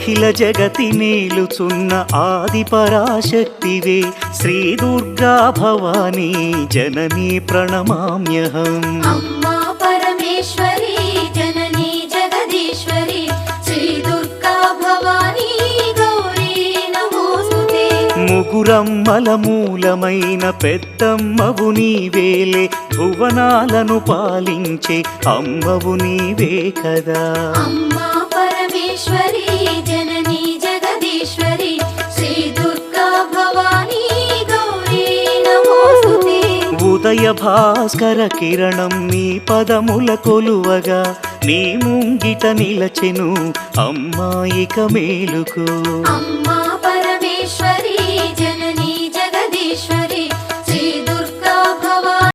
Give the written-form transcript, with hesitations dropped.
అఖిల జగతి నేలుచున్న ఆది పరాశక్తివే శ్రీ దుర్గా భవానీ జననీ ప్రణమామ్యహం అమ్మా పరమేశ్వరి జననీ జగదీశ్వరి శ్రీ దుర్గా భవానీ గౌరీ నమోస్తుతే ముగురమ్మల మూలమైన పెద్దమ్మవు నీవేలే భువనాలను పాలించే అమ్మవు నీవే కదా అమ్మా పరమేశ్వరి జననీ జగదీశ్వరి శ్రీ దుర్గా భవానీ గౌరీ నమోస్తుతే ఉదయ భాస్కర కిరణం నీ పదముల కొలువగా నీ ముంగిట నిలచెను అమ్మాయిక మేలుకు అమ్మా పరమేశ్వరి